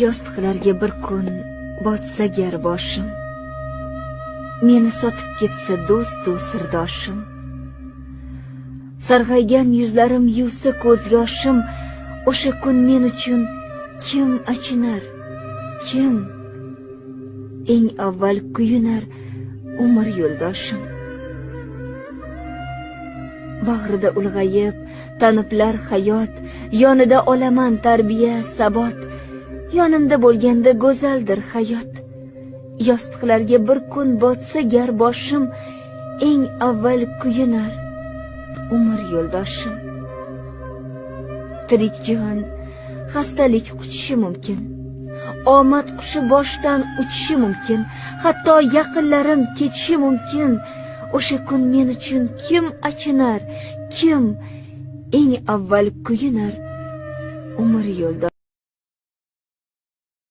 yostiqlarga bir kun botsa gar boshim, meni sotib ketsa do'stu sirdoshim, sarg'aygan yuzlarim yuvsa ko'z yoshim, o'sha kun men uchun kim achinar, kim eng avval kuyunar umr yo'ldoshim. Bag'rida ulg'ayib taniblar hayot, yonida olaman tarbiya sabot, yonimda bo'lganda go'zaldir hayot. Yostiqlarga bir kun botsa gar boshim, eng avval kuyunar umr yo'ldoshim. Tirik jon xastalik quchishi mumkin, omad qushi boshdan uchishi mumkin, hatto yaqinlarim ketishi mumkin. O'sha kun men uchun kim achinar, kim eng avval kuyunar umr yo'ldoshim.